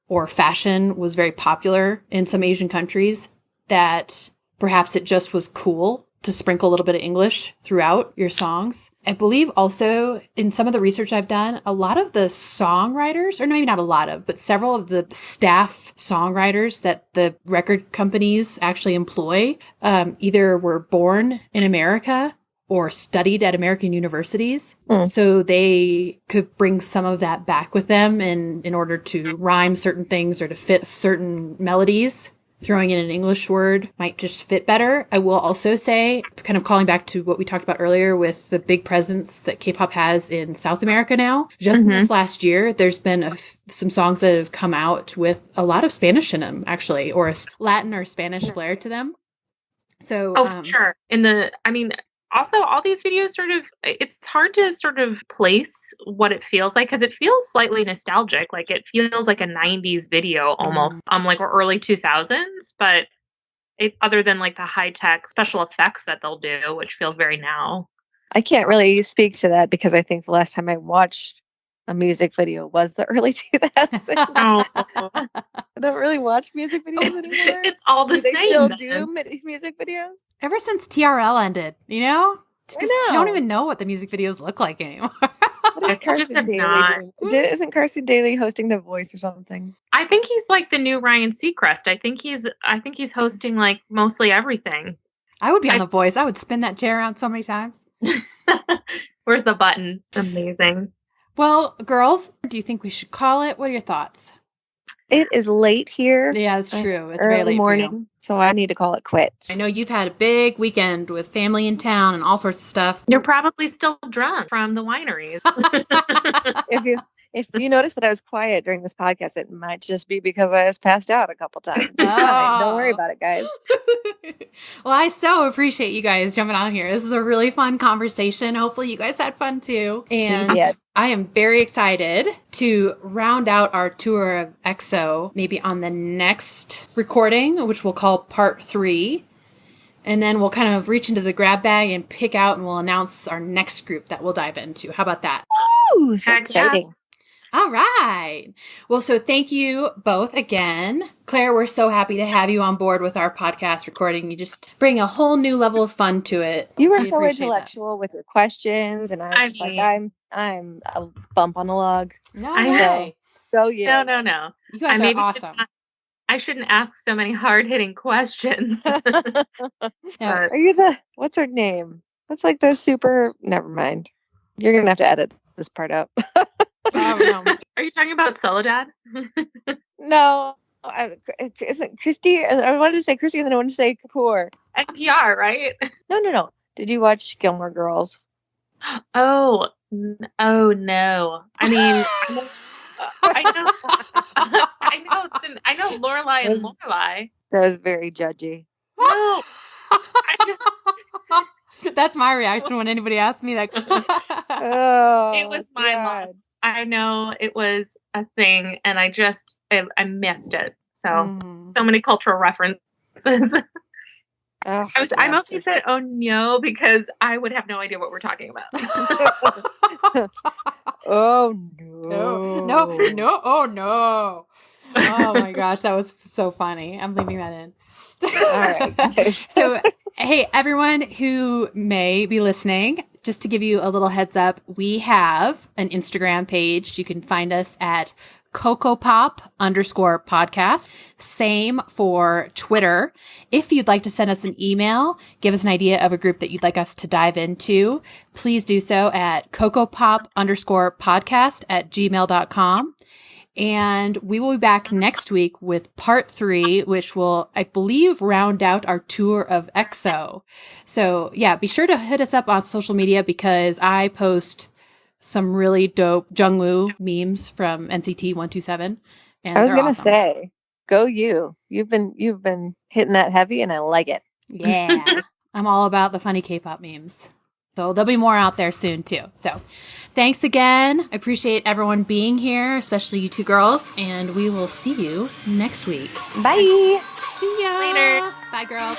[SPEAKER 1] or fashion was very popular in some Asian countries, that perhaps it just was cool to sprinkle a little bit of English throughout your songs. I believe also in some of the research I've done, a lot of the songwriters, or maybe not a lot of, but several of the staff songwriters that the record companies actually employ either were born in America or studied at American universities. So they could bring some of that back with them in order to rhyme certain things or to fit certain melodies. Throwing in an English word might just fit better. I will also say, kind of calling back to what we talked about earlier with the big presence that K-pop has in South America now, just in this last year, there's been some songs that have come out with a lot of Spanish in them, actually, or a Latin or Spanish flair to them. So,
[SPEAKER 2] sure. Also, all these videos it's hard to sort of place what it feels like, because it feels slightly nostalgic. Like it feels like a 90s video almost, or early 2000s, but other than like the high tech special effects that they'll do, which feels very now.
[SPEAKER 3] I can't really speak to that because I think the last time I watched a music video was the early 2000s. I don't really watch music videos anymore.
[SPEAKER 2] It's all the same.
[SPEAKER 3] They still do music videos?
[SPEAKER 1] Ever since TRL ended, you don't even know what the music videos look like anymore.
[SPEAKER 3] What is Carson Daly doing? Isn't Carson Daly hosting The Voice or something?
[SPEAKER 2] I think he's like the new Ryan Seacrest. I think he's hosting like mostly everything.
[SPEAKER 1] I would be on The Voice. I would spin that chair around so many times.
[SPEAKER 2] Where's the button? Amazing.
[SPEAKER 1] Well, girls, do you think we should call it? What are your thoughts?
[SPEAKER 3] It is late here.
[SPEAKER 1] Yeah, that's true. It's
[SPEAKER 3] early
[SPEAKER 1] very late
[SPEAKER 3] morning,
[SPEAKER 1] for you.
[SPEAKER 3] so I need to call it quits.
[SPEAKER 1] I know you've had a big weekend with family in town and all sorts of stuff.
[SPEAKER 2] You're probably still drunk from the wineries.
[SPEAKER 3] If you notice that I was quiet during this podcast, it might just be because I was passed out a couple times. It's fine. Don't worry about it, guys.
[SPEAKER 1] Well, I so appreciate you guys jumping on here. This is a really fun conversation. Hopefully you guys had fun too. And I am very excited to round out our tour of EXO maybe on the next recording, which we'll call part 3. And then we'll kind of reach into the grab bag and pick out, and we'll announce our next group that we'll dive into. How about that?
[SPEAKER 3] Ooh, so exciting.
[SPEAKER 1] All right. Well, so thank you both again. Claire, we're so happy to have you on board with our podcast recording. You just bring a whole new level of fun to it.
[SPEAKER 3] You were
[SPEAKER 1] We
[SPEAKER 3] so
[SPEAKER 1] appreciate that.
[SPEAKER 3] intellectual with your questions, and I was
[SPEAKER 2] I
[SPEAKER 3] just like,
[SPEAKER 2] mean-
[SPEAKER 3] I'm a bump on the log.
[SPEAKER 1] No
[SPEAKER 2] I
[SPEAKER 1] way.
[SPEAKER 3] Go you.
[SPEAKER 2] No.
[SPEAKER 1] You guys are
[SPEAKER 2] maybe
[SPEAKER 1] awesome.
[SPEAKER 2] I shouldn't ask so many hard-hitting questions.
[SPEAKER 1] Yeah.
[SPEAKER 3] Are you the, what's her name? That's like the super, never mind. You're going to have to edit this part out.
[SPEAKER 1] Oh, no.
[SPEAKER 2] Are you talking about Soledad?
[SPEAKER 3] No, isn't Christy? I wanted to say Christy and then I wanted to say Kapoor.
[SPEAKER 2] NPR, right?
[SPEAKER 3] No. Did you watch Gilmore Girls?
[SPEAKER 2] Oh no. I mean, I know Lorelai and
[SPEAKER 3] Was-
[SPEAKER 2] Lorelai.
[SPEAKER 3] That was very judgy.
[SPEAKER 2] No, I just
[SPEAKER 1] That's my reaction when anybody asks me that.
[SPEAKER 3] Oh,
[SPEAKER 2] it was my loss. I know it was a thing, and I missed it. So
[SPEAKER 1] Mm.
[SPEAKER 2] so many cultural references.
[SPEAKER 3] Oh,
[SPEAKER 2] I mostly said "oh no" because I would have no idea what we're talking about.
[SPEAKER 3] Oh
[SPEAKER 1] No. Oh, no. Oh, my gosh. That was so funny. I'm leaving that in.
[SPEAKER 3] All right.
[SPEAKER 1] So, hey, everyone who may be listening, just to give you a little heads up, we have an Instagram page. You can find us at kokopop_podcast. Same for Twitter. If you'd like to send us an email, give us an idea of a group that you'd like us to dive into, please do so at kokopop_podcast@gmail.com. And we will be back next week with part 3, which will, I believe, round out our tour of EXO. So yeah, be sure to hit us up on social media because I post some really dope Jungwoo memes from NCT 127. And
[SPEAKER 3] I was
[SPEAKER 1] they're
[SPEAKER 3] gonna
[SPEAKER 1] awesome.
[SPEAKER 3] say, go you. You've been hitting that heavy, and I like it.
[SPEAKER 1] Yeah, I'm all about the funny K-pop memes. So there'll be more out there soon too. So thanks again. I appreciate everyone being here, especially you two girls, and we will see you next week.
[SPEAKER 3] Bye.
[SPEAKER 1] See ya.
[SPEAKER 2] Later.
[SPEAKER 1] Bye, girls.